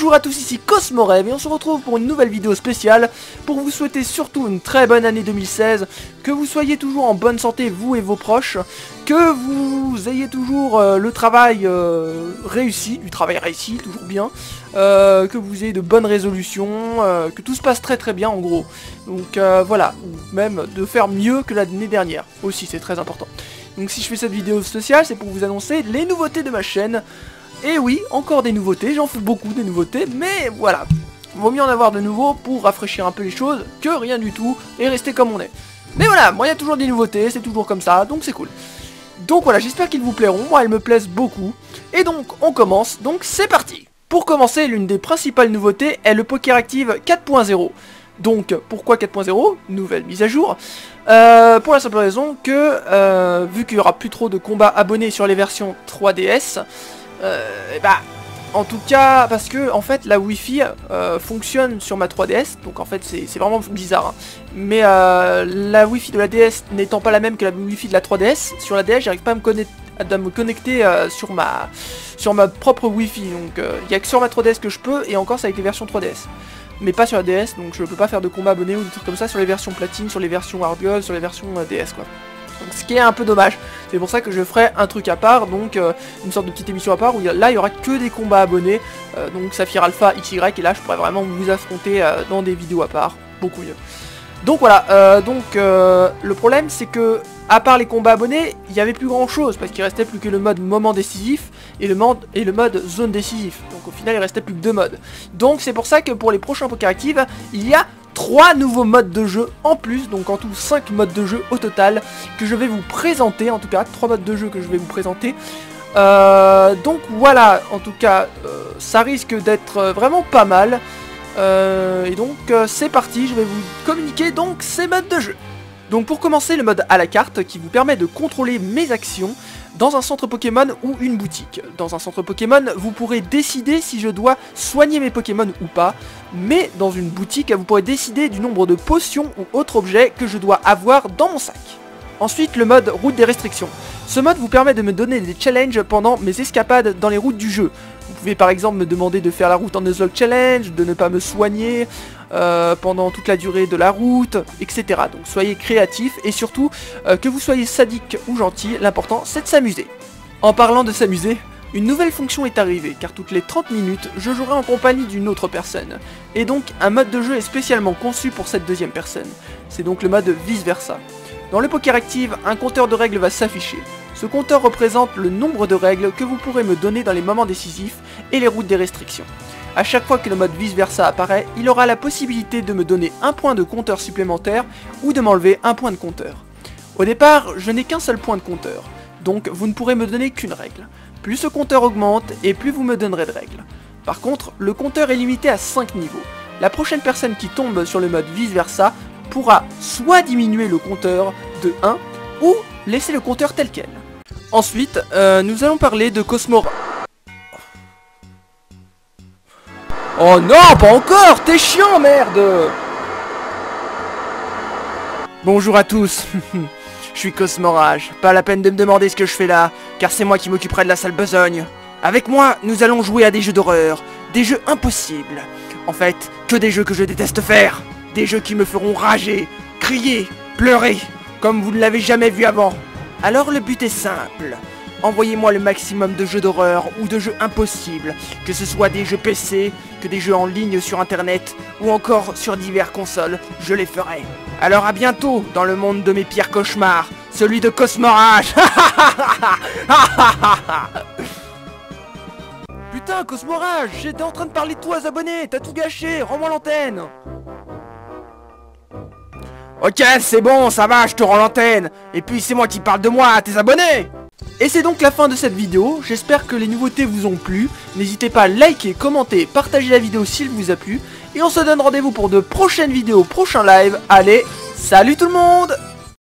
Bonjour à tous, ici Cosmorev et on se retrouve pour une nouvelle vidéo spéciale pour vous souhaiter surtout une très bonne année 2016, que vous soyez toujours en bonne santé vous et vos proches, que vous ayez toujours le travail réussi, du travail réussi, toujours bien, que vous ayez de bonnes résolutions, que tout se passe très bien en gros. Donc voilà, ou même de faire mieux que l'année dernière, aussi c'est très important. Donc si je fais cette vidéo spéciale, c'est pour vous annoncer les nouveautés de ma chaîne. Et oui, encore des nouveautés, j'en fais beaucoup des nouveautés, mais voilà, vaut mieux en avoir de nouveaux pour rafraîchir un peu les choses que rien du tout et rester comme on est. Mais voilà, moi il y a toujours des nouveautés, c'est toujours comme ça, donc c'est cool. Donc voilà, j'espère qu'ils vous plairont, moi elles me plaisent beaucoup. Et donc on commence, donc c'est parti. Pour commencer, l'une des principales nouveautés est le PokerActive 4.0. Donc pourquoi 4.0? Nouvelle mise à jour. Pour la simple raison que, vu qu'il n'y aura plus trop de combats abonnés sur les versions 3DS, en tout cas, parce que en fait la Wi-Fi fonctionne sur ma 3DS, donc en fait c'est vraiment bizarre, hein. Mais la Wi-Fi de la DS n'étant pas la même que la Wi-Fi de la 3DS, sur la DS j'arrive pas à me connecter sur ma propre Wi-Fi, donc il n'y a que sur ma 3DS que je peux, et encore c'est avec les versions 3DS. Mais pas sur la DS, donc je peux pas faire de combat abonné ou des trucs comme ça sur les versions platine, sur les versions hard gold, sur les versions DS quoi. Donc, ce qui est un peu dommage, c'est pour ça que je ferai un truc à part, donc une sorte de petite émission à part où là il y aura que des combats abonnés, donc Saphir Alpha, XY, et là je pourrais vraiment vous affronter dans des vidéos à part, beaucoup mieux. Donc voilà, le problème c'est que, à part les combats abonnés, il n'y avait plus grand chose, parce qu'il restait plus que le mode moment décisif et le mode zone décisif, donc au final il restait plus que 2 modes. Donc c'est pour ça que pour les prochains PokerActive, il y a 3 nouveaux modes de jeu en plus, donc en tout 5 modes de jeu au total que je vais vous présenter, en tout cas 3 modes de jeu que je vais vous présenter. Donc voilà, en tout cas ça risque d'être vraiment pas mal. Et donc c'est parti, je vais vous communiquer donc ces modes de jeu. Donc pour commencer, le mode à la carte qui vous permet de contrôler mes actions dans un centre Pokémon ou une boutique. Dans un centre Pokémon, vous pourrez décider si je dois soigner mes Pokémon ou pas, mais dans une boutique, vous pourrez décider du nombre de potions ou autres objets que je dois avoir dans mon sac. Ensuite, le mode route des restrictions. Ce mode vous permet de me donner des challenges pendant mes escapades dans les routes du jeu. Vous pouvez par exemple me demander de faire la route en Nuzlocke Challenge, de ne pas me soigner pendant toute la durée de la route, etc. Donc soyez créatifs et surtout que vous soyez sadique ou gentil, l'important c'est de s'amuser. En parlant de s'amuser, une nouvelle fonction est arrivée, car toutes les 30 minutes, je jouerai en compagnie d'une autre personne. Et donc un mode de jeu est spécialement conçu pour cette deuxième personne. C'est donc le mode vice versa. Dans le PokerActive, un compteur de règles va s'afficher. Ce compteur représente le nombre de règles que vous pourrez me donner dans les moments décisifs et les routes des restrictions. A chaque fois que le mode vice versa apparaît, il aura la possibilité de me donner un point de compteur supplémentaire ou de m'enlever un point de compteur. Au départ, je n'ai qu'un seul point de compteur, donc vous ne pourrez me donner qu'une règle. Plus ce compteur augmente et plus vous me donnerez de règles. Par contre, le compteur est limité à 5 niveaux. La prochaine personne qui tombe sur le mode vice versa pourra soit diminuer le compteur de 1 ou laisser le compteur tel quel. Ensuite, nous allons parler de Cosmorev. Oh non, pas encore, t'es chiant, merde. Bonjour à tous, je suis Cosmorage, pas la peine de me demander ce que je fais là, car c'est moi qui m'occuperai de la sale besogne. Avec moi, nous allons jouer à des jeux d'horreur, des jeux impossibles. En fait, que des jeux que je déteste faire. Des jeux qui me feront rager, crier, pleurer, comme vous ne l'avez jamais vu avant. Alors le but est simple. Envoyez-moi le maximum de jeux d'horreur ou de jeux impossibles, que ce soit des jeux PC, que des jeux en ligne sur internet, ou encore sur diverses consoles, je les ferai. Alors à bientôt dans le monde de mes pires cauchemars, celui de Cosmorage. Putain Cosmorage, j'étais en train de parler de toi aux abonnés, t'as tout gâché, rends-moi l'antenne. Ok, c'est bon, ça va, je te rends l'antenne. Et puis c'est moi qui parle de moi à tes abonnés. Et c'est donc la fin de cette vidéo, j'espère que les nouveautés vous ont plu. N'hésitez pas à liker, commenter, partager la vidéo s'il vous a plu. Et on se donne rendez-vous pour de prochaines vidéos, prochains lives. Allez, salut tout le monde!